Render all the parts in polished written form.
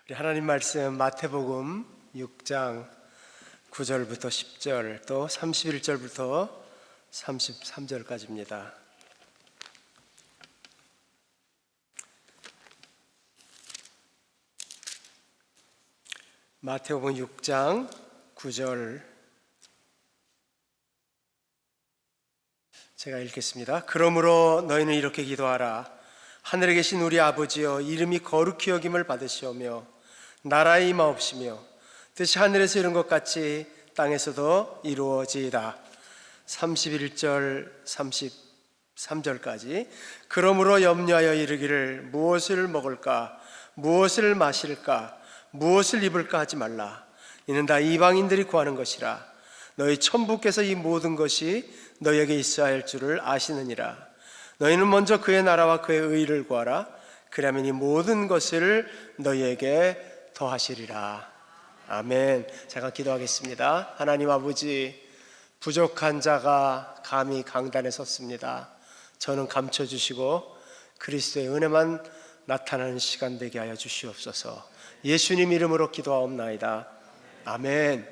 우리 하나님 말씀 마태복음 6장 9절부터 10절 또 31절부터 33절까지입니다. 마태복음 6장 9절 제가 읽겠습니다. 그러므로 너희는 이렇게 기도하라. 하늘에 계신 우리 아버지여, 이름이 거룩히 여김을 받으시오며 나라의 임하옵시며 뜻이 하늘에서 이룬 것 같이 땅에서도 이루어지이다. 31절 33절까지. 그러므로 염려하여 이르기를 무엇을 먹을까 무엇을 마실까 무엇을 입을까 하지 말라. 이는 다 이방인들이 구하는 것이라. 너희 천부께서 이 모든 것이 너희에게 있어야 할 줄을 아시느니라. 너희는 먼저 그의 나라와 그의 의를 구하라. 그러면 이 모든 것을 너희에게 더하시리라. 아멘. 제가 기도하겠습니다. 하나님 아버지, 부족한 자가 감히 강단에 섰습니다. 저는 감춰주시고 그리스도의 은혜만 나타나는 시간 되게 하여 주시옵소서. 예수님 이름으로 기도하옵나이다. 아멘.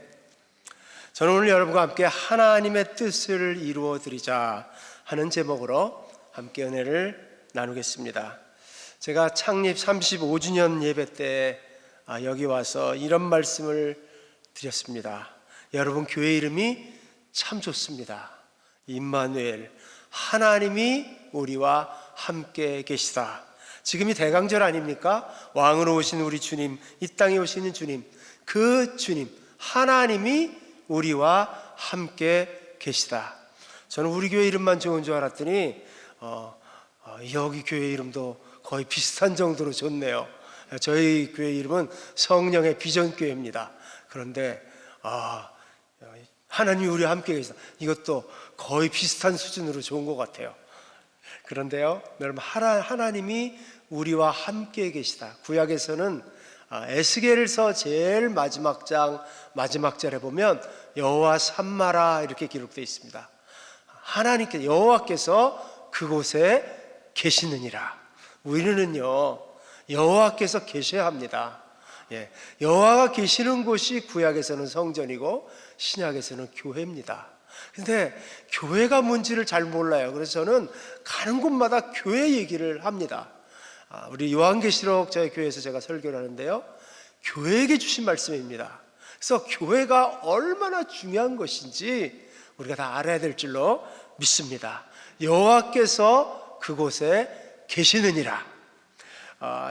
저는 오늘 여러분과 함께 하나님의 뜻을 이루어 드리자 하는 제목으로 함께 은혜를 나누겠습니다. 제가 창립 35주년 예배 때 여기 와서 이런 말씀을 드렸습니다. 여러분, 교회 이름이 참 좋습니다. 임마누엘, 하나님이 우리와 함께 계시다. 지금이 대강절 아닙니까? 왕으로 오신 우리 주님, 이 땅에 오시는 주님, 그 주님 하나님이 우리와 함께 계시다. 저는 우리 교회 이름만 좋은 줄 알았더니 여기 교회 이름도 거의 비슷한 정도로 좋네요. 저희 교회 이름은 성령의 비전교회입니다. 그런데 하나님이 우리와 함께 계시다, 이것도 거의 비슷한 수준으로 좋은 것 같아요. 그런데요, 여러분, 하나님이 우리와 함께 계시다. 구약에서는 에스겔서 제일 마지막 장 마지막 절에 보면 여호와 삼마라 이렇게 기록되어 있습니다. 하나님께, 여호와께서 그곳에 계시느니라. 우리는요, 여호와께서 계셔야 합니다. 여호와가 계시는 곳이 구약에서는 성전이고 신약에서는 교회입니다. 근데 교회가 뭔지를 잘 몰라요. 그래서 저는 가는 곳마다 교회 얘기를 합니다. 우리 요한계시록 저희 교회에서 제가 설교를 하는데요, 교회에게 주신 말씀입니다. 그래서 교회가 얼마나 중요한 것인지 우리가 다 알아야 될 줄로 믿습니다. 여호와께서 그곳에 계시느니라.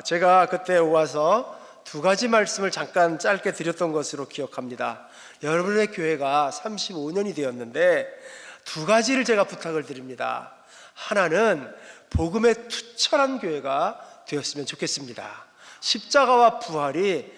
제가 그때 와서 두 가지 말씀을 잠깐 짧게 드렸던 것으로 기억합니다. 여러분의 교회가 35년이 되었는데 두 가지를 제가 부탁을 드립니다. 하나는 복음에 투철한 교회가 되었으면 좋겠습니다. 십자가와 부활이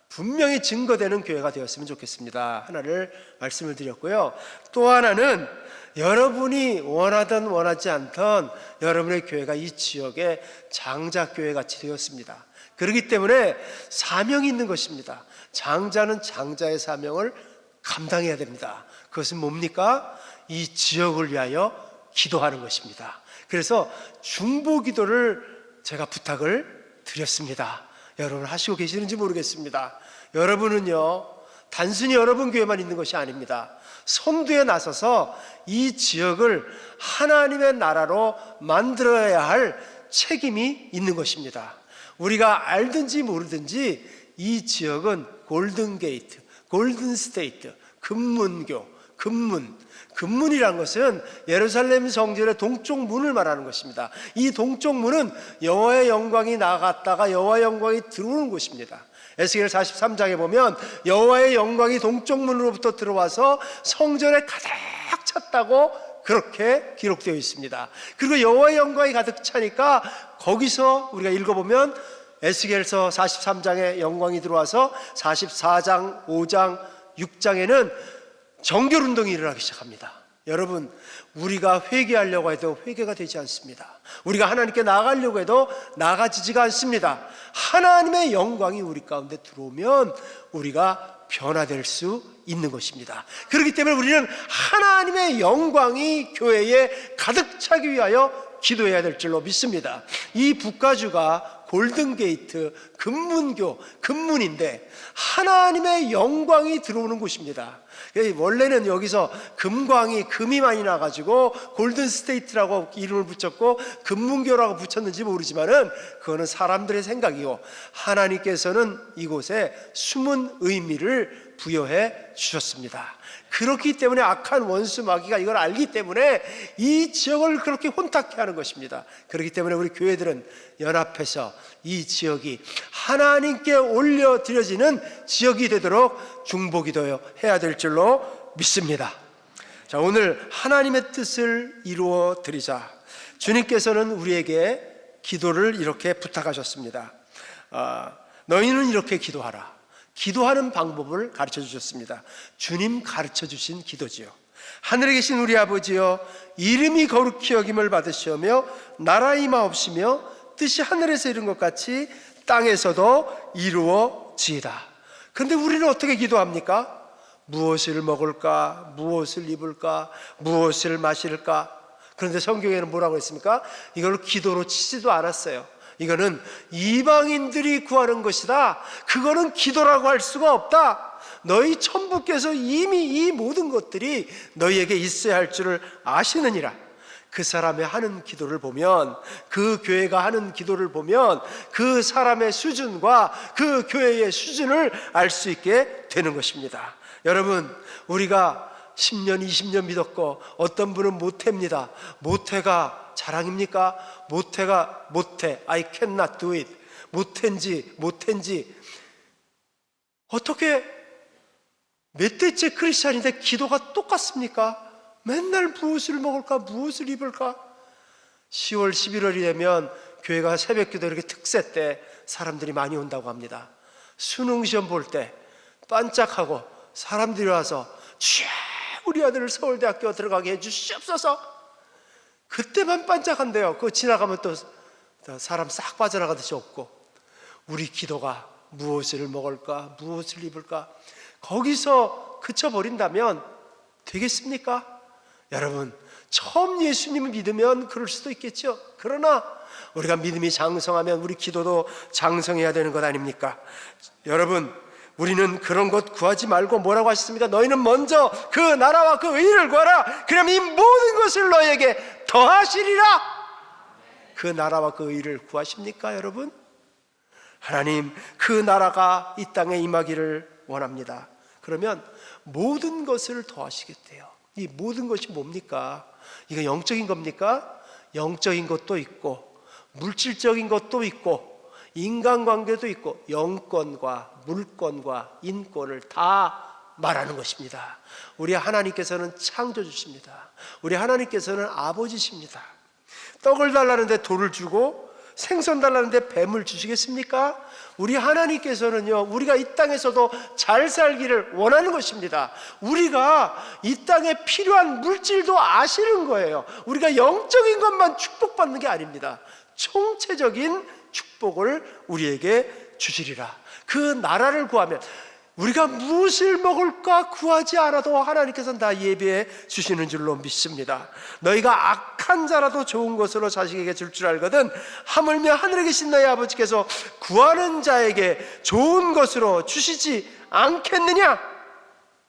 분명히 증거되는 교회가 되었으면 좋겠습니다. 하나를 말씀을 드렸고요. 또 하나는 여러분이 원하든 원하지 않든 여러분의 교회가 이 지역의 장자교회 같이 되었습니다. 그렇기 때문에 사명이 있는 것입니다. 장자는 장자의 사명을 감당해야 됩니다. 그것은 뭡니까? 이 지역을 위하여 기도하는 것입니다. 그래서 중보 기도를 제가 부탁을 드렸습니다. 여러분 하시고 계시는지 모르겠습니다. 여러분은요, 단순히 여러분 교회만 있는 것이 아닙니다. 선두에 나서서 이 지역을 하나님의 나라로 만들어야 할 책임이 있는 것입니다. 우리가 알든지 모르든지 이 지역은 골든 게이트, 골든 스테이트, 금문교, 금문이란 것은 예루살렘 성전의 동쪽 문을 말하는 것입니다. 이 동쪽 문은 여호와의 영광이 나갔다가 여호와의 영광이 들어오는 곳입니다. 에스겔 43장에 보면 여호와의 영광이 동쪽 문으로부터 들어와서 성전에 가득 찼다고 그렇게 기록되어 있습니다. 그리고 여호와의 영광이 가득 차니까 거기서 우리가 읽어보면 에스겔서 43장에 영광이 들어와서 44장, 5장, 6장에는 정결운동이 일어나기 시작합니다. 여러분, 우리가 회개하려고 해도 회개가 되지 않습니다. 우리가 하나님께 나아가려고 해도 나아지지가 않습니다. 하나님의 영광이 우리 가운데 들어오면 우리가 변화될 수 있는 것입니다. 그렇기 때문에 우리는 하나님의 영광이 교회에 가득 차기 위하여 기도해야 될 줄로 믿습니다. 이 북가주가 골든게이트, 금문교, 금문인데 하나님의 영광이 들어오는 곳입니다. 원래는 여기서 금이 많이 나가지고 골든스테이트라고 이름을 붙였고 금문교라고 붙였는지 모르지만은 그거는 사람들의 생각이고, 하나님께서는 이곳에 숨은 의미를 부여해 주셨습니다. 그렇기 때문에 악한 원수 마귀가 이걸 알기 때문에 이 지역을 그렇게 혼탁해 하는 것입니다. 그렇기 때문에 우리 교회들은 연합해서 이 지역이 하나님께 올려드려지는 지역이 되도록 중보기도 해야 될 줄로 믿습니다. 자, 오늘 하나님의 뜻을 이루어 드리자. 주님께서는 우리에게 기도를 이렇게 부탁하셨습니다. 너희는 이렇게 기도하라. 기도하는 방법을 가르쳐 주셨습니다. 주님 가르쳐 주신 기도지요. 하늘에 계신 우리 아버지여, 이름이 거룩히 여김을 받으시오며 나라 임하옵시며 뜻이 하늘에서 이룬 것 같이 땅에서도 이루어지이다. 그런데 우리는 어떻게 기도합니까? 무엇을 먹을까? 무엇을 입을까? 무엇을 마실까? 그런데 성경에는 뭐라고 했습니까? 이걸 기도로 치지도 않았어요. 이거는 이방인들이 구하는 것이다. 그거는 기도라고 할 수가 없다. 너희 천부께서 이미 이 모든 것들이 너희에게 있어야 할 줄을 아시느니라. 그 사람의 하는 기도를 보면, 그 교회가 하는 기도를 보면 그 사람의 수준과 그 교회의 수준을 알 수 있게 되는 것입니다. 여러분, 우리가 10년, 20년 믿었고 어떤 분은 모태입니다. 모태가 자랑입니까? 모태, I cannot do it. 못한지 어떻게 몇 대째 크리스찬인데 기도가 똑같습니까? 맨날 무엇을 먹을까? 무엇을 입을까? 10월, 11월이 되면 교회가 새벽기도 이렇게 특세 때 사람들이 많이 온다고 합니다. 수능시험 볼 때 반짝하고 사람들이 와서 주여 우리 아들을 서울대학교 들어가게 해주시옵소서. 그때만 반짝한대요. 그거 지나가면 또 사람 싹 빠져나가듯이 없고. 우리 기도가 무엇을 먹을까? 무엇을 입을까? 거기서 그쳐버린다면 되겠습니까? 여러분, 처음 예수님을 믿으면 그럴 수도 있겠죠. 그러나 우리가 믿음이 장성하면 우리 기도도 장성해야 되는 것 아닙니까? 여러분, 우리는 그런 것 구하지 말고 뭐라고 하셨습니까? 너희는 먼저 그 나라와 그 의를 구하라. 그러면 이 모든 것을 너희에게 더하시리라. 그 나라와 그 의를 구하십니까, 여러분? 하나님, 그 나라가 이 땅에 임하기를 원합니다. 그러면 모든 것을 더하시겠대요. 이 모든 것이 뭡니까? 이거 영적인 겁니까? 영적인 것도 있고 물질적인 것도 있고 인간관계도 있고 영권과 물권과 인권을 다 말하는 것입니다. 우리 하나님께서는 창조주십니다. 우리 하나님께서는 아버지십니다. 떡을 달라는데 돌을 주고 생선 달라는데 뱀을 주시겠습니까? 우리 하나님께서는요, 우리가 이 땅에서도 잘 살기를 원하는 것입니다. 우리가 이 땅에 필요한 물질도 아시는 거예요. 우리가 영적인 것만 축복받는 게 아닙니다. 총체적인 축복을 우리에게 주시리라. 그 나라를 구하면 우리가 무엇을 먹을까 구하지 않아도 하나님께서는 다 예비해 주시는 줄로 믿습니다. 너희가 악한 자라도 좋은 것으로 자식에게 줄 줄 알거든 하물며 하늘에 계신 너희 아버지께서 구하는 자에게 좋은 것으로 주시지 않겠느냐?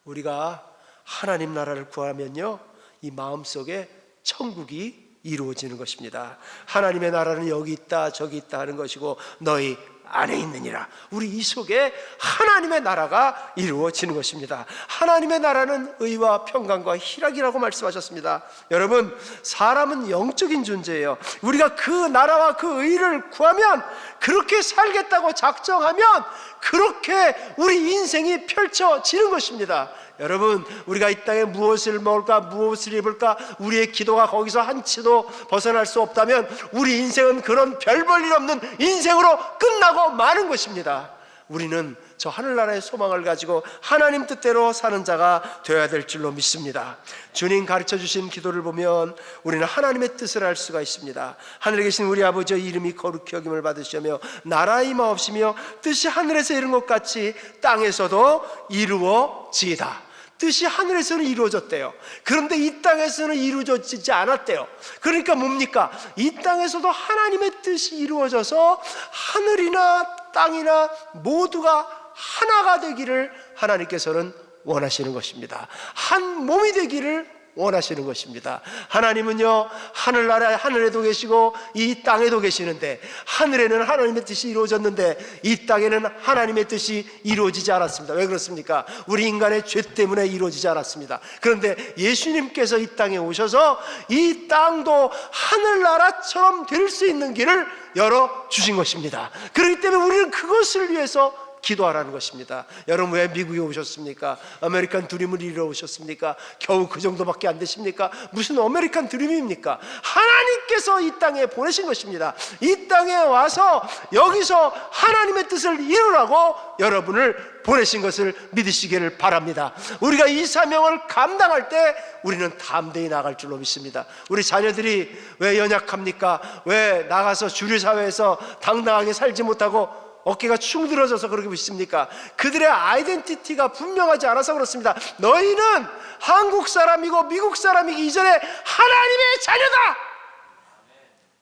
우리가 하나님 나라를 구하면요, 이 마음속에 천국이 이루어지는 것입니다. 하나님의 나라는 여기 있다 저기 있다 하는 것이고 너희 안에 있느니라. 우리 이 속에 하나님의 나라가 이루어지는 것입니다. 하나님의 나라는 의와 평강과 희락이라고 말씀하셨습니다. 여러분, 사람은 영적인 존재예요. 우리가 그 나라와 그 의를 구하면, 그렇게 살겠다고 작정하면 그렇게 우리 인생이 펼쳐지는 것입니다. 여러분, 우리가 이 땅에 무엇을 먹을까 무엇을 입을까 우리의 기도가 거기서 한치도 벗어날 수 없다면 우리 인생은 그런 별 볼 일 없는 인생으로 끝나고 마는 것입니다. 우리는 저 하늘나라의 소망을 가지고 하나님 뜻대로 사는 자가 되어야 될 줄로 믿습니다. 주님 가르쳐 주신 기도를 보면 우리는 하나님의 뜻을 알 수가 있습니다. 하늘에 계신 우리 아버지의 이름이 거룩히 여김을 받으시며 나라 임하옵시며 뜻이 하늘에서 이룬 것 같이 땅에서도 이루어지이다. 뜻이 하늘에서는 이루어졌대요. 그런데 이 땅에서는 이루어지지 않았대요. 그러니까 뭡니까? 이 땅에서도 하나님의 뜻이 이루어져서 하늘이나 땅이나 모두가 하나가 되기를 하나님께서는 원하시는 것입니다. 한 몸이 되기를 원하시는 것입니다. 하나님은요, 하늘나라에 하늘에도 계시고 이 땅에도 계시는데, 하늘에는 하나님의 뜻이 이루어졌는데 이 땅에는 하나님의 뜻이 이루어지지 않았습니다. 왜 그렇습니까? 우리 인간의 죄 때문에 이루어지지 않았습니다. 그런데 예수님께서 이 땅에 오셔서 이 땅도 하늘나라처럼 될 수 있는 길을 열어주신 것입니다. 그렇기 때문에 우리는 그것을 위해서 기도하라는 것입니다. 여러분, 왜 미국에 오셨습니까? 아메리칸 드림을 이루어 오셨습니까? 겨우 그 정도밖에 안 되십니까? 무슨 아메리칸 드림입니까? 하나님께서 이 땅에 보내신 것입니다. 이 땅에 와서 여기서 하나님의 뜻을 이루라고 여러분을 보내신 것을 믿으시기를 바랍니다. 우리가 이 사명을 감당할 때 우리는 담대히 나갈 줄로 믿습니다. 우리 자녀들이 왜 연약합니까? 왜 나가서 주류사회에서 당당하게 살지 못하고 어깨가 축 늘어져서 그렇게 보십니까? 그들의 아이덴티티가 분명하지 않아서 그렇습니다. 너희는 한국 사람이고 미국 사람이기 이전에 하나님의 자녀다!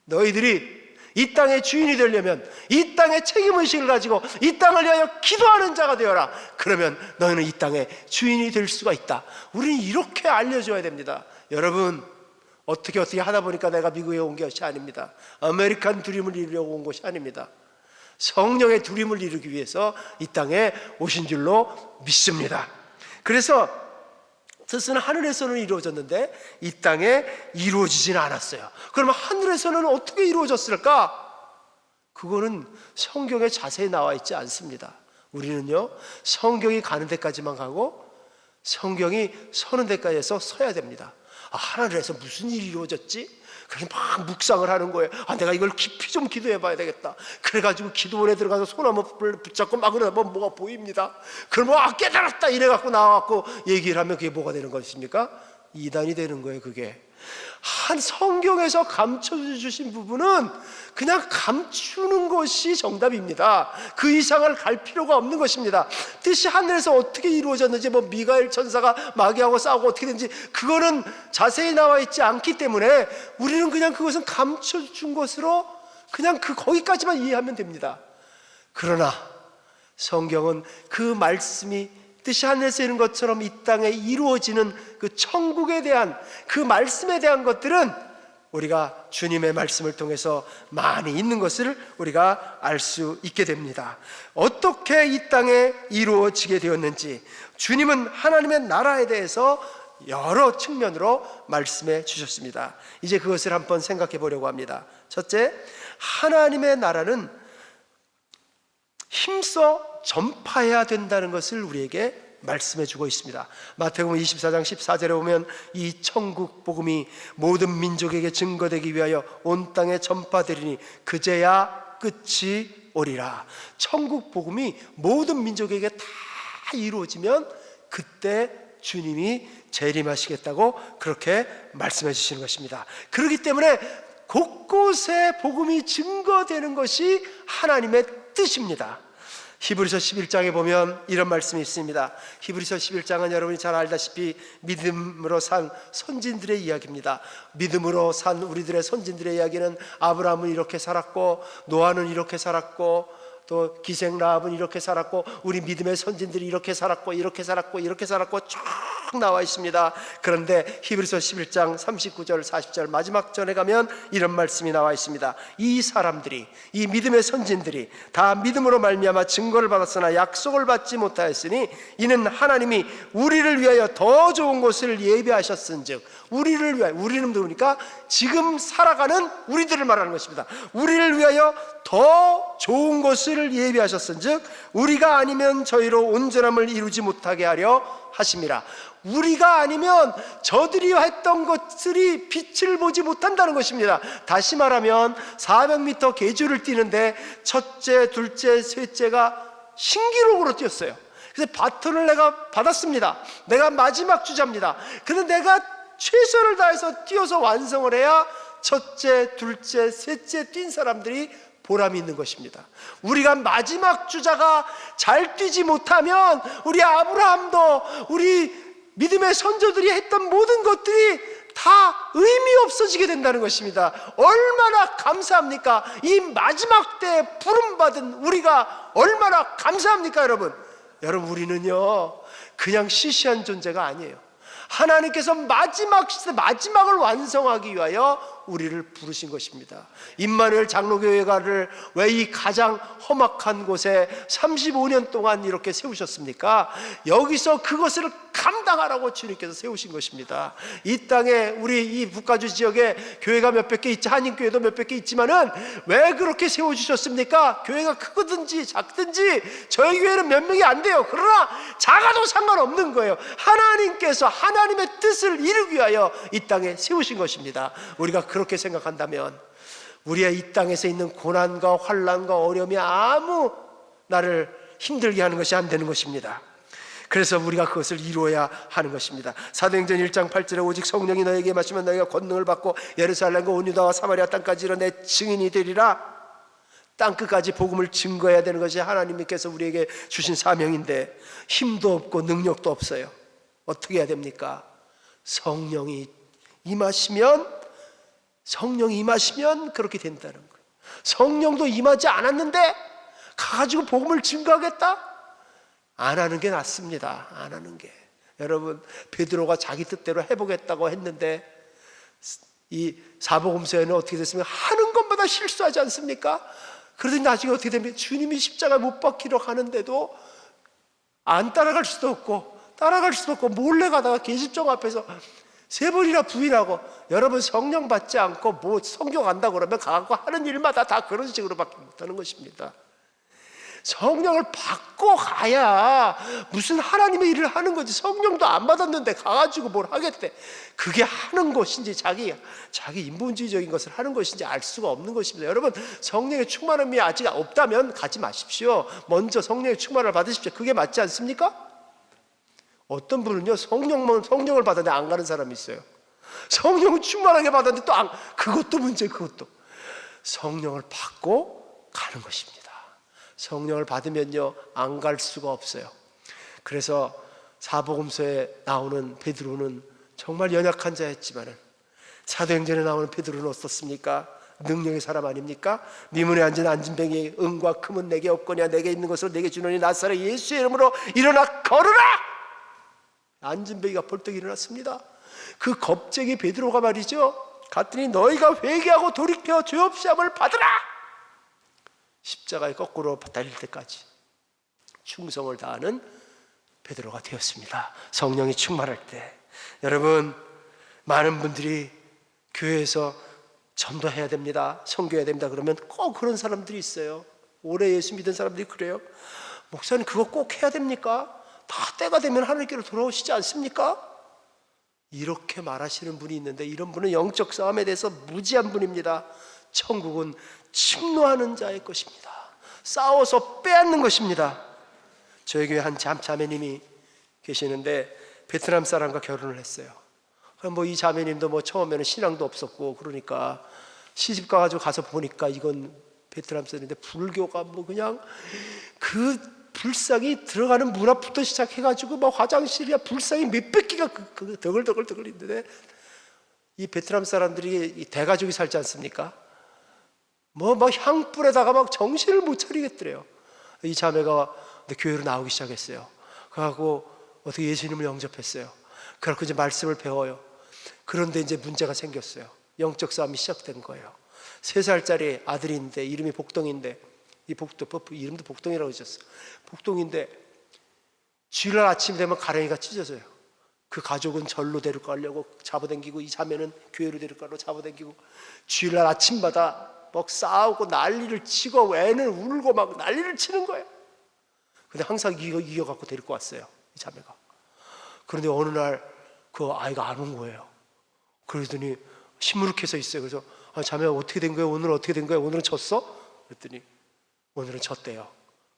너희들이 이 땅의 주인이 되려면 이 땅의 책임의식을 가지고 이 땅을 위하여 기도하는 자가 되어라. 그러면 너희는 이 땅의 주인이 될 수가 있다. 우리는 이렇게 알려줘야 됩니다. 여러분, 어떻게 하다 보니까 내가 미국에 온 것이 아닙니다. 아메리칸 드림을 이루려고 온 것이 아닙니다. 성령의 드림을 이루기 위해서 이 땅에 오신 줄로 믿습니다. 그래서 뜻은 하늘에서는 이루어졌는데 이 땅에 이루어지지는 않았어요. 그러면 하늘에서는 어떻게 이루어졌을까? 그거는 성경에 자세히 나와 있지 않습니다. 우리는요, 성경이 가는 데까지만 가고 성경이 서는 데까지에서 서야 됩니다. 하늘에서 무슨 일이 이루어졌지? 그래서 막 묵상을 하는 거예요. 내가 이걸 깊이 좀 기도해 봐야 되겠다. 그래가지고 기도원에 들어가서 손 한번 붙잡고 막 그러다 보면 뭐가 보입니다. 그러면 깨달았다 이래갖고 나와갖고 얘기를 하면 그게 뭐가 되는 것입니까? 이단이 되는 거예요. 그게 한 성경에서 감춰주신 부분은 그냥 감추는 것이 정답입니다. 그 이상을 갈 필요가 없는 것입니다. 뜻이 하늘에서 어떻게 이루어졌는지, 미가엘 천사가 마귀하고 싸우고 어떻게 된지 그거는 자세히 나와 있지 않기 때문에 우리는 그냥 그것은 감춰준 것으로 그냥 거기까지만 이해하면 됩니다. 그러나 성경은 그 말씀이 뜻이 하늘에서 이룬 것처럼 이 땅에 이루어지는 그 천국에 대한 그 말씀에 대한 것들은 우리가 주님의 말씀을 통해서 많이 있는 것을 우리가 알 수 있게 됩니다. 어떻게 이 땅에 이루어지게 되었는지 주님은 하나님의 나라에 대해서 여러 측면으로 말씀해 주셨습니다. 이제 그것을 한번 생각해 보려고 합니다. 첫째, 하나님의 나라는 힘써 전파해야 된다는 것을 우리에게 말씀해 주고 있습니다. 마태복음 24장 14절에 보면 이 천국 복음이 모든 민족에게 증거되기 위하여 온 땅에 전파되리니 그제야 끝이 오리라. 천국 복음이 모든 민족에게 다 이루어지면 그때 주님이 재림하시겠다고 그렇게 말씀해 주시는 것입니다. 그렇기 때문에 곳곳에 복음이 증거되는 것이 하나님의 뜻입니다. 히브리서 11장에 보면 이런 말씀이 있습니다. 히브리서 11장은 여러분이 잘 알다시피 믿음으로 산 선진들의 이야기입니다. 믿음으로 산 우리들의 선진들의 이야기는 아브라함은 이렇게 살았고, 노아는 이렇게 살았고, 또 기생 라합은 이렇게 살았고, 우리 믿음의 선진들이 이렇게 살았고 이렇게 살았고 이렇게 살았고 쭉 나와 있습니다. 그런데 히브리서 11장 39절 40절 마지막 절에 가면 이런 말씀이 나와 있습니다. 이 사람들이, 이 믿음의 선진들이 다 믿음으로 말미암아 증거를 받았으나 약속을 받지 못하였으니 이는 하나님이 우리를 위하여 더 좋은 곳을 예비하셨은즉, 우리를 위하여, 우리는 누구니까? 지금 살아가는 우리들을 말하는 것입니다. 우리를 위하여 더 좋은 것을 예비하셨은즉 우리가 아니면 저희로 온전함을 이루지 못하게 하려 하심이라. 우리가 아니면 저들이 했던 것들이 빛을 보지 못한다는 것입니다. 다시 말하면 400m 계주를 뛰는데 첫째, 둘째, 셋째가 신기록으로 뛰었어요. 그래서 바톤을 내가 받았습니다. 내가 마지막 주자입니다. 그런데 내가 최선을 다해서 뛰어서 완성을 해야 첫째, 둘째, 셋째 뛴 사람들이 보람이 있는 것입니다. 우리가 마지막 주자가 잘 뛰지 못하면 우리 아브라함도 우리 믿음의 선조들이 했던 모든 것들이 다 의미 없어지게 된다는 것입니다. 얼마나 감사합니까? 이 마지막 때에 부름받은 우리가 얼마나 감사합니까, 여러분? 여러분, 우리는요 그냥 시시한 존재가 아니에요. 하나님께서 마지막을 완성하기 위하여 우리를 부르신 것입니다. 임마누엘 장로교회가를 왜 이 가장 험악한 곳에 35년 동안 이렇게 세우셨습니까? 여기서 그것을 감당하라고 주님께서 세우신 것입니다. 이 땅에 우리 이 북가주 지역에 교회가 몇백 개 있지, 한인교회도 몇백 개 있지만은 왜 그렇게 세워주셨습니까? 교회가 크든지 작든지 저희 교회는 몇 명이 안 돼요. 그러나 작아도 상관없는 거예요. 하나님께서 하나님의 뜻을 이루기 위하여 이 땅에 세우신 것입니다. 우리가 그렇게 생각한다면 우리의 이 땅에서 있는 고난과 환난과 어려움이 아무 나를 힘들게 하는 것이 안 되는 것입니다. 그래서 우리가 그것을 이루어야 하는 것입니다. 사도행전 1장 8절에 오직 성령이 너에게 임하시면 너희가 권능을 받고 예루살렘과 온 유다와 사마리아 땅까지 이르러 내 증인이 되리라. 땅끝까지 복음을 증거해야 되는 것이 하나님께서 우리에게 주신 사명인데 힘도 없고 능력도 없어요. 어떻게 해야 됩니까? 성령이 임하시면 그렇게 된다는 거예요. 성령도 임하지 않았는데 가가지고 복음을 증거하겠다? 안 하는 게 낫습니다. 안 하는 게. 여러분, 베드로가 자기 뜻대로 해보겠다고 했는데 이 사복음서에는 어떻게 됐습니까? 하는 것마다 실수하지 않습니까? 그러더니 나중에 어떻게 됩니까? 주님이 십자가에 못 박히려 하는데도 안 따라갈 수도 없고 몰래 가다가 계집종 앞에서 3번이나 부인하고. 여러분, 성령 받지 않고 뭐 성경 안다고 그러면 가고 하는 일마다 다 그런 식으로밖에 못하는 것입니다. 성령을 받고 가야 무슨 하나님의 일을 하는 거지. 성령도 안 받았는데 가가지고 뭘 하겠대. 그게 하는 것인지 자기 인본주의적인 것을 하는 것인지 알 수가 없는 것입니다. 여러분, 성령의 충만함이 아직 없다면 가지 마십시오. 먼저 성령의 충만을 받으십시오. 그게 맞지 않습니까? 어떤 분은요 성령을 받았는데 안 가는 사람이 있어요. 성령을 충만하게 받았는데 또 안, 그것도 문제예요. 그것도 성령을 받고 가는 것입니다. 성령을 받으면요 안 갈 수가 없어요. 그래서 사복음서에 나오는 베드로는 정말 연약한 자였지만은 사도행전에 나오는 베드로는 어떻습니까? 능력의 사람 아닙니까? 미문에 앉은 안진뱅이 은과 금은 내게 없거니와 내게 있는 것으로 내게 주노니 나사렛 예수의 이름으로 일어나 걸으라. 안진뱅이가 벌떡 일어났습니다. 그 겁쟁이 베드로가 말이죠, 갔더니 너희가 회개하고 돌이켜 죄 없이 함을 받으라. 십자가에 거꾸로 달릴 때까지 충성을 다하는 베드로가 되었습니다. 성령이 충만할 때. 여러분, 많은 분들이 교회에서 전도해야 됩니다, 선교해야 됩니다 그러면 꼭 그런 사람들이 있어요. 오래 예수 믿은 사람들이 그래요. 목사님, 그거 꼭 해야 됩니까? 다 때가 되면 하나님께로 돌아오시지 않습니까? 이렇게 말하시는 분이 있는데 이런 분은 영적 싸움에 대해서 무지한 분입니다. 천국은 침노하는 자의 것입니다. 싸워서 빼앗는 것입니다. 저희 교회 한 자매님이 계시는데 베트남 사람과 결혼을 했어요. 그럼 이 자매님도 처음에는 신앙도 없었고 그러니까 시집 가가지고 가서 보니까 이건 베트남 사람인데 불교가 그냥 그 불상이 들어가는 문 앞부터 시작해가지고 화장실이야 불상이 몇백 개가 더글더글 있는데 이 베트남 사람들이 대가족이 살지 않습니까? 향불에다가 정신을 못 차리겠더래요. 이 자매가 교회로 나오기 시작했어요. 그래갖고 어떻게 예수님을 영접했어요. 그래갖고 이제 말씀을 배워요. 그런데 이제 문제가 생겼어요. 영적 싸움이 시작된 거예요. 3살짜리 아들이 있는데 이름이 복동인데, 이름도 복동이라고 하셨어요. 복동인데 주일날 아침 되면 가랭이가 찢어져요. 그 가족은 절로 데려가려고 잡아당기고 이 자매는 교회로 데려가려고 잡아당기고 주일날 아침마다 싸우고 난리를 치고 애는 울고 난리를 치는 거예요. 근데 항상 이겨갖고 데리고 왔어요, 이 자매가. 그런데 어느 날 그 아이가 안 온 거예요. 그러더니 시무룩해서 있어요. 그래서 자매가 어떻게 된 거예요? 오늘 어떻게 된 거예요? 오늘은 졌어? 그랬더니 오늘은 졌대요.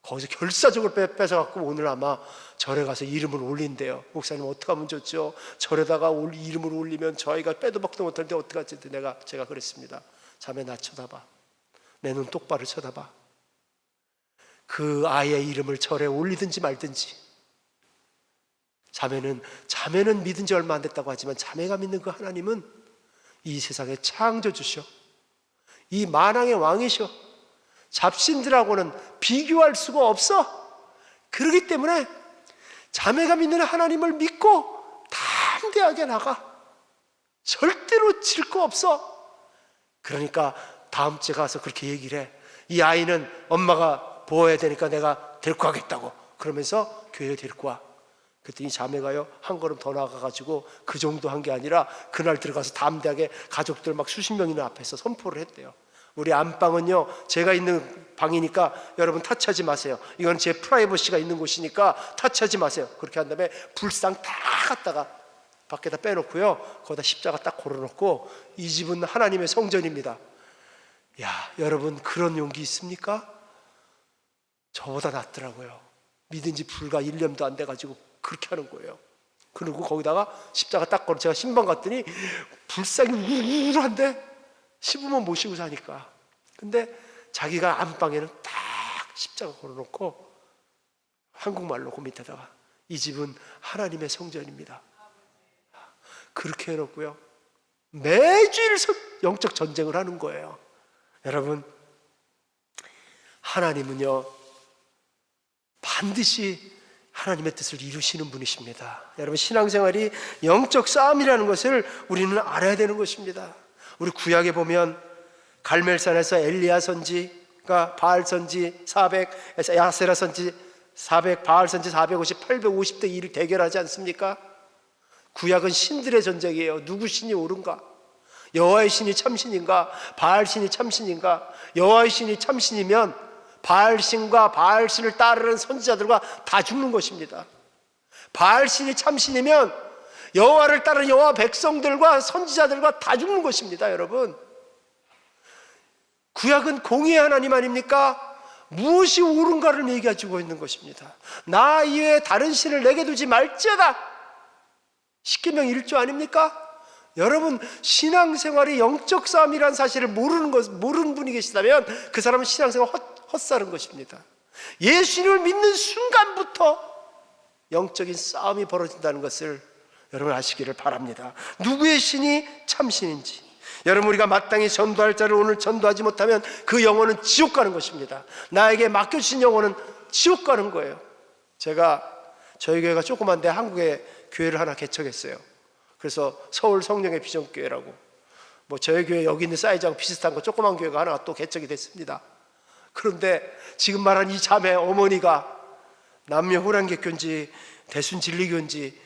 거기서 결사적으로 뺏어갖고 오늘 아마 절에 가서 이름을 올린대요. 목사님, 어떻게 하면 좋죠? 절에다가 이름을 올리면 저희가 빼도 박도 못하는데 어떡하지? 제가 그랬습니다. 자매, 나 쳐다봐. 내 눈 똑바로 쳐다봐. 그 아이의 이름을 절에 올리든지 말든지 자매는 믿은 지 얼마 안 됐다고 하지만 자매가 믿는 그 하나님은 이 세상의 창조주셔, 이 만왕의 왕이셔. 잡신들하고는 비교할 수가 없어. 그렇기 때문에 자매가 믿는 하나님을 믿고 담대하게 나가. 절대로 질 거 없어. 그러니까 다음 주에 가서 그렇게 얘기를 해. 이 아이는 엄마가 보호해야 되니까 내가 데리고 가겠다고. 그러면서 교회에 데리고 와. 그랬더니 자매가요, 한 걸음 더 나가가지고 그 정도 한 게 아니라 그날 들어가서 담대하게 가족들 막 수십 명이나 앞에서 선포를 했대요. 우리 안방은요, 제가 있는 방이니까 여러분 타치하지 마세요. 이건 제 프라이버시가 있는 곳이니까 타치하지 마세요. 그렇게 한 다음에 불상 다 갖다가 밖에다 빼놓고요, 거기다 십자가 딱 걸어놓고 이 집은 하나님의 성전입니다. 야, 여러분 그런 용기 있습니까? 저보다 낫더라고요. 믿은 지 불과 1년도 안 돼가지고 그렇게 하는 거예요. 그리고 거기다가 십자가 딱 걸어, 제가 신방 갔더니 불상이 우울한데 시부모 모시고 사니까. 근데 자기가 안방에는 딱 십자가 걸어놓고 한국말로 그 밑에다가 이 집은 하나님의 성전입니다. 그렇게 해놓고요, 매주일 영적 전쟁을 하는 거예요. 여러분, 하나님은요 반드시 하나님의 뜻을 이루시는 분이십니다. 여러분, 신앙생활이 영적 싸움이라는 것을 우리는 알아야 되는 것입니다. 우리 구약에 보면 갈멜산에서 엘리야 선지가 바알 선지 400, 야세라 선지 400, 바알 선지 450, 850대 1을 대결하지 않습니까? 구약은 신들의 전쟁이에요. 누구 신이 옳은가? 여호와의 신이 참신인가? 바알 신이 참신인가? 여호와의 신이 참신이면 바알 신과 바알 신을 따르는 선지자들과 다 죽는 것입니다. 바알 신이 참신이면 여호와를 따르는 여호와 백성들과 선지자들과 다 죽는 것입니다. 여러분, 구약은 공의의 하나님 아닙니까? 무엇이 옳은가를 얘기해주고 있는 것입니다. 나 이외에 다른 신을 내게 두지 말지어다. 십계명 1조 아닙니까? 여러분, 신앙생활이 영적 싸움이라는 사실을 모르는 분이 계시다면 그 사람은 신앙생활 헛사는 것입니다. 예수님을 믿는 순간부터 영적인 싸움이 벌어진다는 것을 여러분 아시기를 바랍니다. 누구의 신이 참신인지. 여러분, 우리가 마땅히 전도할 자를 오늘 전도하지 못하면 그 영혼은 지옥 가는 것입니다. 나에게 맡겨주신 영혼은 지옥 가는 거예요. 저희 교회가 조그만데 한국에 교회를 하나 개척했어요. 그래서 서울 성령의 비전교회라고, 저희 교회 여기 있는 사이즈하고 비슷한 거 조그만 교회가 하나 또 개척이 됐습니다. 그런데 지금 말한 이 자매 어머니가 남녀 호랑개교인지 대순 진리교인지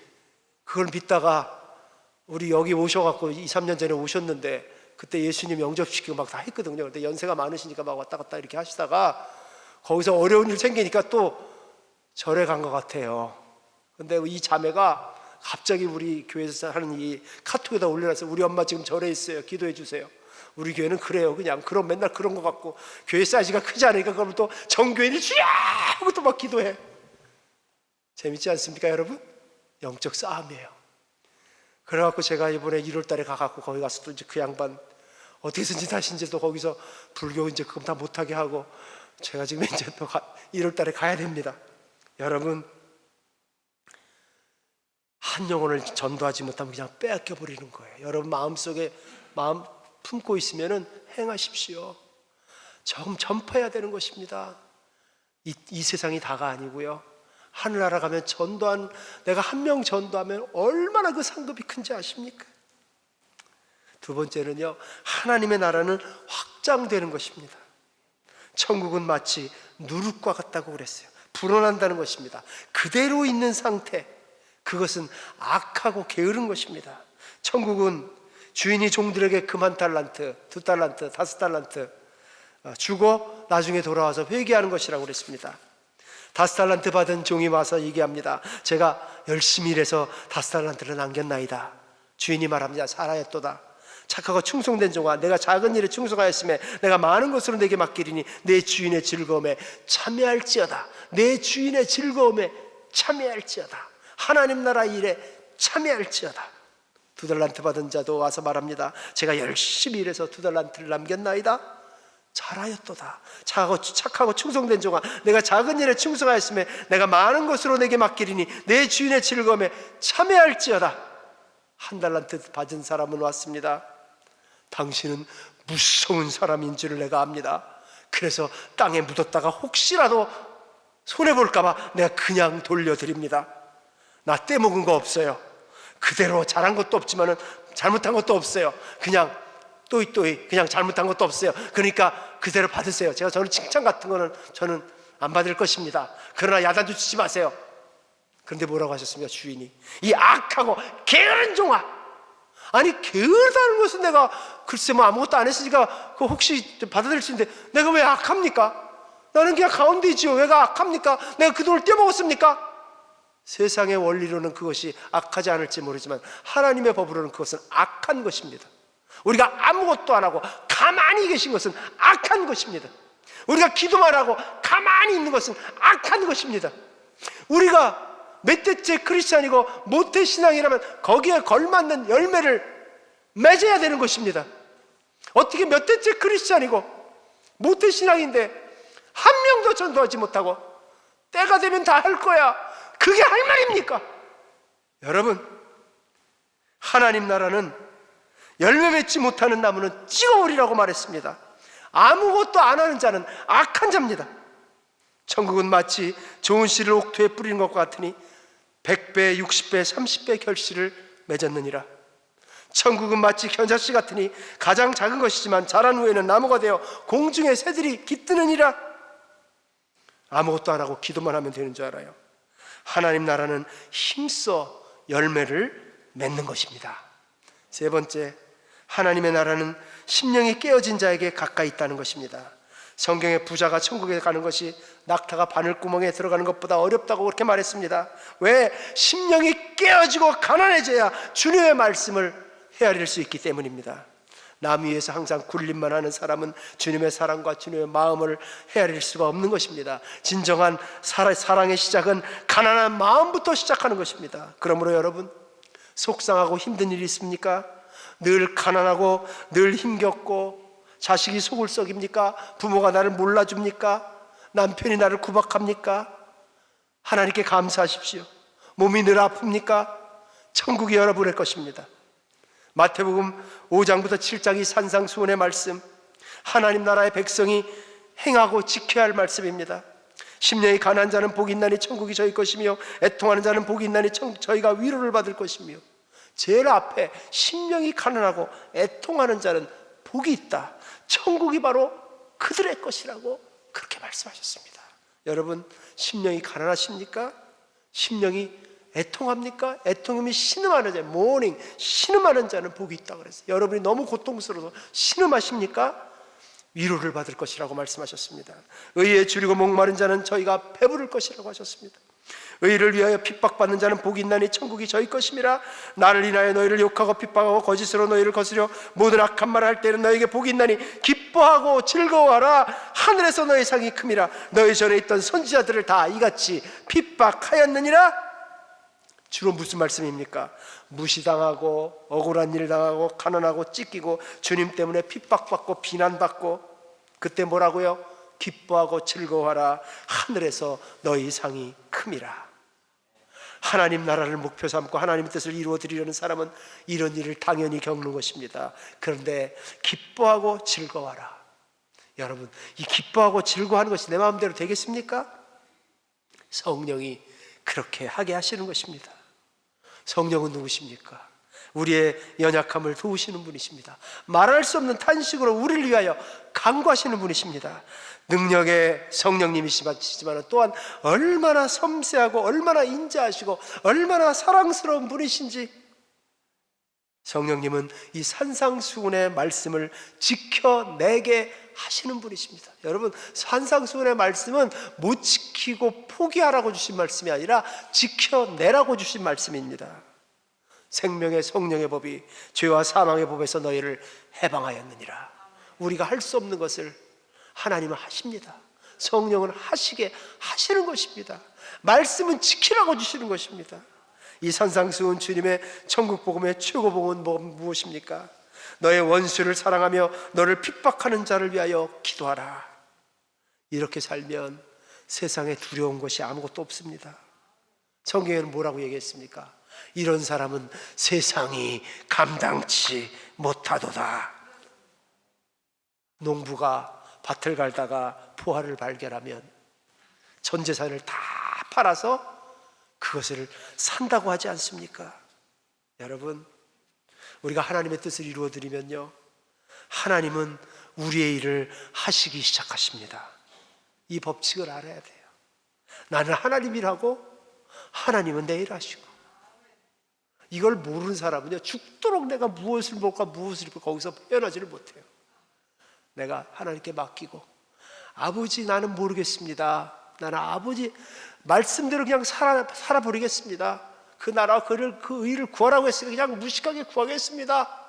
그걸 믿다가 우리 여기 오셔갖고 2, 3년 전에 오셨는데 그때 예수님 영접시키고 막 다 했거든요. 그런데 연세가 많으시니까 막 왔다 갔다 이렇게 하시다가 거기서 어려운 일 생기니까 또 절에 간 것 같아요. 근데 이 자매가 갑자기 우리 교회에서 하는 이 카톡에다 올려놔서 우리 엄마 지금 절에 있어요. 기도해 주세요. 우리 교회는 그래요. 그냥 그럼 맨날 그런 것 같고 교회 사이즈가 크지 않으니까 그러면 또 정교인이 주야 하고 또 막 기도해. 재밌지 않습니까, 여러분? 영적 싸움이에요. 그래갖고 제가 이번에 1월 달에 가갖고 거기 가서 또 이제 그 양반 어떻게든지 다시 이제 또 거기서 불교 이제 그거 다 못하게 하고 제가 지금 이제 또 1월 달에 가야 됩니다. 여러분, 한 영혼을 전도하지 못하면 그냥 빼앗겨 버리는 거예요. 여러분 마음속에 마음 품고 있으면은 행하십시오. 조금 전파해야 되는 것입니다. 이 세상이 다가 아니고요. 하늘나라 가면 내가 한 명 전도하면 얼마나 그 상급이 큰지 아십니까? 두 번째는요, 하나님의 나라는 확장되는 것입니다. 천국은 마치 누룩과 같다고 그랬어요. 불어난다는 것입니다. 그대로 있는 상태, 그것은 악하고 게으른 것입니다. 천국은 주인이 종들에게 금 1달란트, 2달란트, 5달란트 주고 나중에 돌아와서 회개하는 것이라고 그랬습니다. 5달란트 받은 종이 와서 얘기합니다. 제가 열심히 일해서 5달란트를 남겼나이다. 주인이 말합니다. 살아였도다. 착하고 충성된 종아, 내가 작은 일에 충성하였으며 내가 많은 것으로 내게 맡기리니 내 주인의 즐거움에 참여할지어다. 내 주인의 즐거움에 참여할지어다. 하나님 나라 일에 참여할지어다. 2달란트 받은 자도 와서 말합니다. 제가 열심히 일해서 2달란트를 남겼나이다. 잘하였도다. 착하고 충성된 종아, 내가 작은 일에 충성하였으며 내가 많은 것으로 내게 맡기리니 내 주인의 즐거움에 참여할지어다. 한 달란트 받은 사람은 왔습니다. 당신은 무서운 사람인 줄을 내가 압니다. 그래서 땅에 묻었다가 혹시라도 손해볼까봐 내가 그냥 돌려드립니다. 나 떼먹은 거 없어요. 그대로 잘한 것도 없지만은 잘못한 것도 없어요. 그냥 또이 그냥 잘못한 것도 없어요. 그러니까 그대로 받으세요. 저는 칭찬 같은 거는 저는 안 받을 것입니다. 그러나 야단도 치지 마세요. 그런데 뭐라고 하셨습니까? 주인이 이 악하고 게으른 종아. 아니 게으르다는 것은 내가 글쎄 뭐 아무것도 안 했으니까 그 혹시 받아들일 수 있는데 내가 왜 악합니까? 나는 그냥 가운데 있지요. 왜가 악합니까? 내가 그 돈을 떼먹었습니까? 세상의 원리로는 그것이 악하지 않을지 모르지만 하나님의 법으로는 그것은 악한 것입니다. 우리가 아무것도 안 하고 가만히 계신 것은 악한 것입니다. 우리가 기도만 하고 가만히 있는 것은 악한 것입니다. 우리가 몇 대째 크리스찬이고 모태신앙이라면 거기에 걸맞는 열매를 맺어야 되는 것입니다. 어떻게 몇 대째 크리스찬이고 모태신앙인데 한 명도 전도하지 못하고 때가 되면 다 할 거야, 그게 할 말입니까? 여러분, 하나님 나라는 열매 맺지 못하는 나무는 찍어오리라고 말했습니다. 아무것도 안 하는 자는 악한 자입니다. 천국은 마치 좋은 씨를 옥토에 뿌리는 것과 같으니 100배, 60배, 30배 결실을 맺었느니라. 천국은 마치 견자씨 같으니 가장 작은 것이지만 자란 후에는 나무가 되어 공중의 새들이 깃드느니라. 아무것도 안 하고 기도만 하면 되는 줄 알아요. 하나님 나라는 힘써 열매를 맺는 것입니다. 세 번째, 하나님의 나라는 심령이 깨어진 자에게 가까이 있다는 것입니다. 성경에 부자가 천국에 가는 것이 낙타가 바늘구멍에 들어가는 것보다 어렵다고 그렇게 말했습니다. 왜? 심령이 깨어지고 가난해져야 주님의 말씀을 헤아릴 수 있기 때문입니다. 남 위에서 항상 굴림만 하는 사람은 주님의 사랑과 주님의 마음을 헤아릴 수가 없는 것입니다. 진정한 사랑의 시작은 가난한 마음부터 시작하는 것입니다. 그러므로 여러분, 속상하고 힘든 일이 있습니까? 늘 가난하고 늘 힘겹고 자식이 속을 썩입니까? 부모가 나를 몰라줍니까? 남편이 나를 구박합니까? 하나님께 감사하십시오. 몸이 늘 아픕니까? 천국이 여러분의 것입니다. 마태복음 5장부터 7장이 산상수훈의 말씀, 하나님 나라의 백성이 행하고 지켜야 할 말씀입니다. 심령이 가난한 자는 복이 있나니 천국이 저희 것이며 애통하는 자는 복이 있나니 저희가 위로를 받을 것이며. 제일 앞에 심령이 가난하고 애통하는 자는 복이 있다, 천국이 바로 그들의 것이라고 그렇게 말씀하셨습니다. 여러분, 심령이 가난하십니까? 심령이 애통합니까? 애통하면 신음하는 자, 모닝 신음하는 자는 복이 있다고 그랬어요. 여러분이 너무 고통스러워서 신음하십니까? 위로를 받을 것이라고 말씀하셨습니다. 의에 줄이고 목마른 자는 저희가 배부를 것이라고 하셨습니다. 의를 위하여 핍박받는 자는 복이 있나니 천국이 저희 것임이라. 나를 인하여 너희를 욕하고 핍박하고 거짓으로 너희를 거스려 모든 악한 말을 할 때는 너희에게 복이 있나니 기뻐하고 즐거워하라. 하늘에서 너희 상이 큼이라. 너희 전에 있던 선지자들을 다 이같이 핍박하였느니라. 주로 무슨 말씀입니까? 무시당하고 억울한 일 당하고 가난하고 찢기고 주님 때문에 핍박받고 비난받고, 그때 뭐라고요? 기뻐하고 즐거워하라. 하늘에서 너희 상이 큼이라. 하나님 나라를 목표 삼고 하나님의 뜻을 이루어 드리려는 사람은 이런 일을 당연히 겪는 것입니다. 그런데 기뻐하고 즐거워하라. 여러분, 이 기뻐하고 즐거워하는 것이 내 마음대로 되겠습니까? 성령이 그렇게 하게 하시는 것입니다. 성령은 누구십니까? 우리의 연약함을 도우시는 분이십니다. 말할 수 없는 탄식으로 우리를 위하여 간구하시는 분이십니다. 능력의 성령님이시지만 또한 얼마나 섬세하고 얼마나 인자하시고 얼마나 사랑스러운 분이신지. 성령님은 이 산상수훈의 말씀을 지켜내게 하시는 분이십니다. 여러분, 산상수훈의 말씀은 못 지키고 포기하라고 주신 말씀이 아니라 지켜내라고 주신 말씀입니다. 생명의 성령의 법이 죄와 사망의 법에서 너희를 해방하였느니라. 우리가 할 수 없는 것을 하나님은 하십니다. 성령은 하시게 하시는 것입니다. 말씀은 지키라고 주시는 것입니다. 이 산상수훈 주님의 천국복음의 최고복은 무엇입니까? 너의 원수를 사랑하며 너를 핍박하는 자를 위하여 기도하라. 이렇게 살면 세상에 두려운 것이 아무것도 없습니다. 성경에는 뭐라고 얘기했습니까? 이런 사람은 세상이 감당치 못하도다. 농부가 밭을 갈다가 포화를 발견하면 전 재산을 다 팔아서 그것을 산다고 하지 않습니까? 여러분, 우리가 하나님의 뜻을 이루어드리면요, 하나님은 우리의 일을 하시기 시작하십니다. 이 법칙을 알아야 돼요. 나는 하나님이라고, 하나님은 내 일 하시고. 이걸 모르는 사람은요, 죽도록 내가 무엇을 먹고 무엇을 입고 거기서 헤어나지를 못해요. 내가 하나님께 맡기고, 아버지 나는 모르겠습니다. 나는 아버지 말씀대로 그냥 살아버리겠습니다. 그 나라와 그 의를 구하라고 했으니까 그냥 무식하게 구하겠습니다.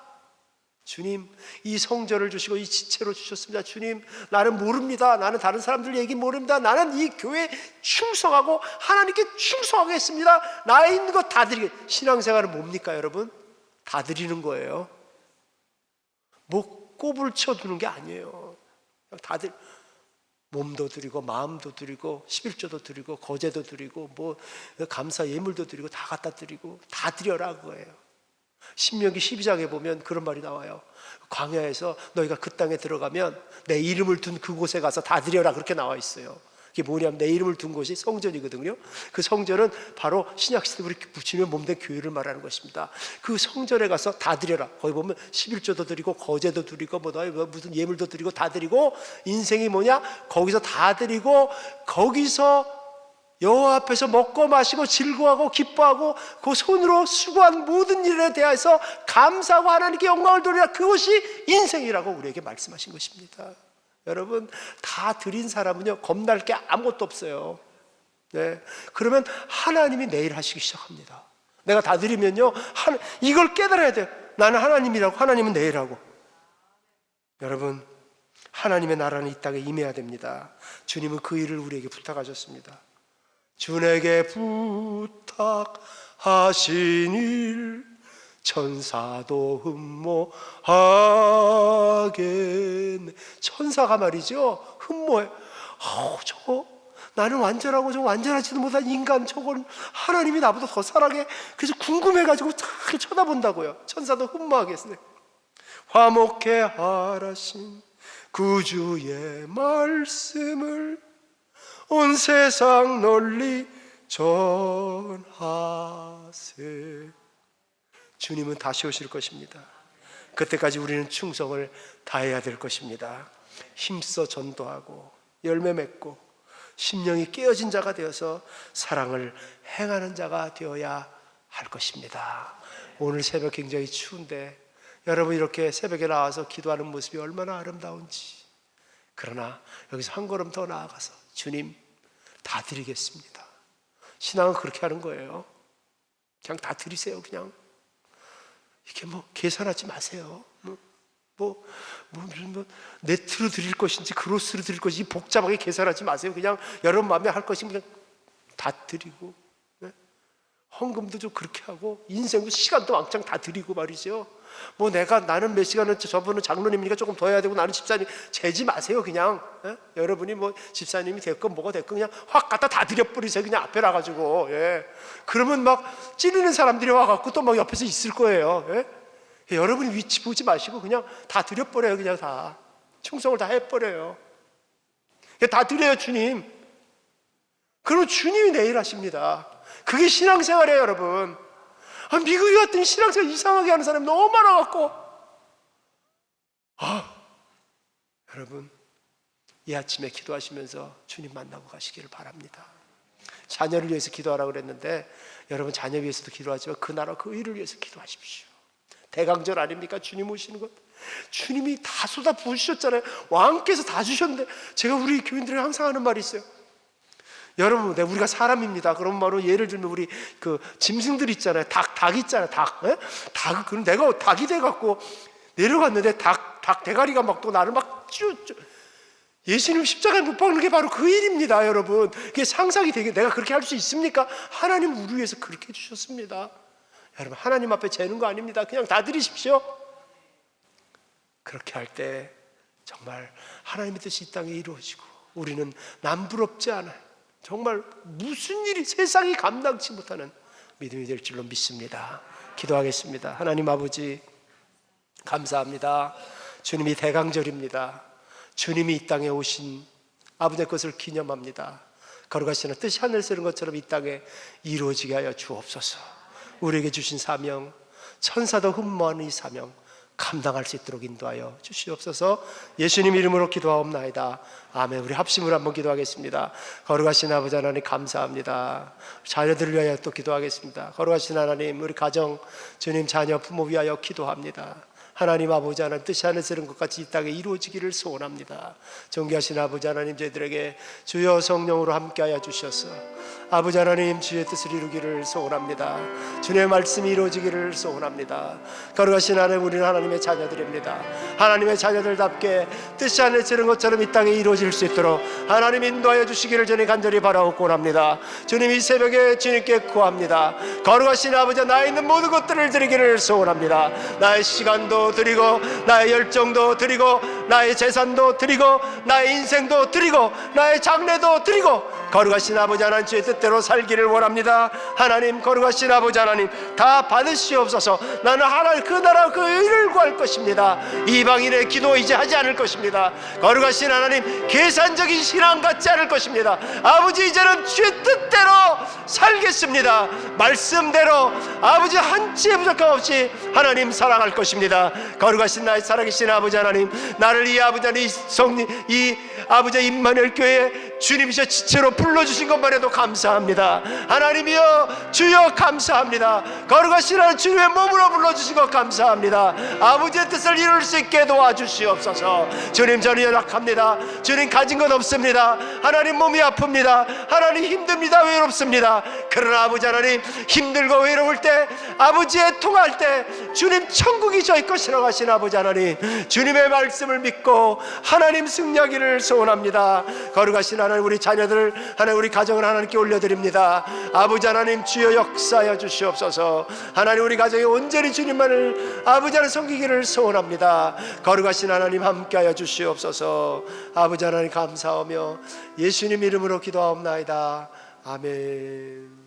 주님, 이 성전을 주시고 이 지체로 주셨습니다. 주님, 나는 모릅니다. 나는 다른 사람들 얘기 모릅니다. 나는 이 교회에 충성하고 하나님께 충성하겠습니다. 나에 있는 것 다 드리게. 신앙생활은 뭡니까 여러분? 다 드리는 거예요. 뭐 꼽을 쳐두는 게 아니에요. 다들 몸도 드리고 마음도 드리고 11조도 드리고 거제도 드리고 뭐 감사 예물도 드리고 다 갖다 드리고 다 드려라 그거예요. 신명기 12장에 보면 그런 말이 나와요. 광야에서 너희가 그 땅에 들어가면 내 이름을 둔 그곳에 가서 다 드려라 그렇게 나와 있어요. 그게 뭐냐면 내 이름을 둔 곳이 성전이거든요. 그 성전은 바로 신약시대 우리 부처님의 몸된 교회를 말하는 것입니다. 그 성전에 가서 다 드려라. 거기 보면 11조도 드리고 거제도 드리고 뭐 무슨 예물도 드리고 다 드리고, 인생이 뭐냐? 거기서 다 드리고 거기서 여호와 앞에서 먹고 마시고 즐거워하고 기뻐하고 그 손으로 수고한 모든 일에 대해서 감사하고 하나님께 영광을 돌리라. 그것이 인생이라고 우리에게 말씀하신 것입니다. 여러분, 다 드린 사람은요 겁날 게 아무것도 없어요. 네. 그러면 하나님이 내 일 하시기 시작합니다. 내가 다 드리면요 이걸 깨달아야 돼요. 나는 하나님이라고, 하나님은 내 일하고. 여러분, 하나님의 나라는 이 땅에 임해야 됩니다. 주님은 그 일을 우리에게 부탁하셨습니다. 주에게 부탁하신 일 천사도 흠모하겠네. 천사가 말이죠 흠모해. 저거 나는 완전하고 저 완전하지도 못한 인간, 저건 하나님이 나보다 더 사랑해. 그래서 궁금해가지고 잘 쳐다본다고요. 천사도 흠모하겠네. 화목해 하라신 구주의 말씀을 온 세상 널리 전하세. 주님은 다시 오실 것입니다. 그때까지 우리는 충성을 다해야 될 것입니다. 힘써 전도하고 열매 맺고 심령이 깨어진 자가 되어서 사랑을 행하는 자가 되어야 할 것입니다. 오늘 새벽 굉장히 추운데 여러분 이렇게 새벽에 나와서 기도하는 모습이 얼마나 아름다운지. 그러나 여기서 한 걸음 더 나아가서 주님 다 드리겠습니다. 신앙은 그렇게 하는 거예요. 그냥 다 드리세요. 그냥 이렇게 뭐 계산하지 마세요. 네트로 드릴 것인지 그로스로 드릴 것인지 복잡하게 계산하지 마세요. 그냥 여러분 마음에 할 것이면 그냥 다 드리고, 네? 헌금도 좀 그렇게 하고 인생도 시간도 왕창 다 드리고 말이죠. 뭐 나는 몇 시간은 저분은 장로님이니까 조금 더 해야 되고 나는 집사님 재지 마세요. 그냥 여러분이 뭐 집사님이 됐건 뭐가 됐건 그냥 확 갖다 다 드려버리세요. 그냥 앞에 나가지고. 그러면 막 찌르는 사람들이 와갖고 또 막 옆에서 있을 거예요. 여러분이 위치 보지 마시고 그냥 다 드려버려요. 그냥 다 충성을 다 해버려요. 다 드려요 주님. 그러면 주님이 내 일 하십니다. 그게 신앙생활이에요 여러분. 미국에 갔더니 신앙생활 이상하게 하는 사람이 너무 많아갖고 여러분 이 아침에 기도하시면서 주님 만나고 가시기를 바랍니다. 자녀를 위해서 기도하라고 그랬는데 여러분 자녀 위해서도 기도하지만 그 나라 그 의를 위해서 기도하십시오. 대강절 아닙니까? 주님 오시는 것. 주님이 다 쏟아 부으셨잖아요. 왕께서 다 주셨는데 제가 우리 교인들이 항상 하는 말이 있어요. 여러분, 우리가 사람입니다. 그런 말로 예를 들면 우리 그 짐승들 있잖아요. 닭 있잖아요. 그럼 내가 닭이 돼갖고 내려갔는데 닭 대가리가 막 또 나를 막 예수님 십자가에 못 박는 게 바로 그 일입니다, 여러분. 그게 상상이 되게 내가 그렇게 할 수 있습니까? 하나님 우리 위해서 그렇게 해주셨습니다. 여러분, 하나님 앞에 재는 거 아닙니다. 그냥 다 드리십시오. 그렇게 할 때 정말 하나님의 뜻이 이 땅에 이루어지고 우리는 남부럽지 않아요. 정말 무슨 일이 세상이 감당치 못하는 믿음이 될 줄로 믿습니다. 기도하겠습니다. 하나님 아버지, 감사합니다. 주님이 대강절입니다. 주님이 이 땅에 오신 아버지의 것을 기념합니다. 거룩하시는 뜻이 하늘에서 이룬 것처럼 이 땅에 이루어지게 하여 주옵소서. 우리에게 주신 사명, 천사도 흠모하는 이 사명 감당할 수 있도록 인도하여 주시옵소서. 예수님 이름으로 기도하옵나이다. 아멘. 우리 합심으로 한번 기도하겠습니다. 거룩하신 아버지 하나님 감사합니다. 자녀들을 위하여 또 기도하겠습니다. 거룩하신 하나님, 우리 가정, 주님 자녀 부모 위하여 기도합니다. 하나님 아버지 하나님, 뜻이 하늘에서 이룬 것 같이 이 땅에 이루어지기를 소원합니다. 존귀하신 아버지 하나님, 저희들에게 주여 성령으로 함께하여 주셔서 아버지 하나님 주의 뜻을 이루기를 소원합니다. 주님의 말씀이 이루어지기를 소원합니다. 거룩하신 하나님, 우리는 하나님의 자녀들입니다. 하나님의 자녀들답게 뜻이 하늘에서 이룬 것처럼 이 땅에 이루어질 수 있도록 하나님 인도하여 주시기를 저는 간절히 바라옵고 원합니다. 주님, 이 새벽에 주님께 구합니다. 거룩하신 아버지, 나에 있는 모든 것들을 드리기를 소원합니다. 나의 시간도 드리고, 나의 열정도 드리고, 나의 재산도 드리고, 나의 인생도 드리고, 나의 장래도 드리고, 거룩하신 아버지 하나님 주의 뜻대로 살기를 원합니다. 하나님, 거룩하신 아버지 하나님, 다 받으시옵소서. 나는 하나님 그 나라 그 의를 구할 것입니다. 이방인의 기도 이제 하지 않을 것입니다. 거룩하신 하나님, 계산적인 신앙 갖지 않을 것입니다. 아버지, 이제는 주의 뜻대로 살겠습니다. 말씀대로 아버지 한치의 부족함 없이 하나님 사랑할 것입니다. 거룩하신 나의 살아계신 아버지 하나님, 나를 이 아버지 하나님, 이 아버지 임마누엘 교회에 주님이셔 지체로 불러주신 것만 해도 감사합니다. 하나님이여, 주여 감사합니다. 거룩하신 하나님, 주님의 몸으로 불러주신 것 감사합니다. 아버지의 뜻을 이룰 수 있게 도와주시옵소서. 주님, 저는 연약합니다. 주님, 가진 것 없습니다. 하나님, 몸이 아픕니다. 하나님, 힘듭니다. 외롭습니다. 그러나 아버지 하나님, 힘들고 외로울 때, 아버지의 통할 때 주님 천국이 저희 것이라고 하신 아버지 하나님, 주님의 말씀을 믿고 하나님 승리하기를 소원합니다. 거룩하신 하나님, 우리 자녀들 하나님, 우리 가정을 하나님께 올려드립니다. 아버지 하나님, 주여 역사하여 주시옵소서. 하나님, 우리 가정이 온전히 주님만을 아버지 하나님 섬기기를 소원합니다. 거룩하신 하나님, 함께하여 주시옵소서. 아버지 하나님 감사하며 예수님 이름으로 기도하옵나이다. 아멘.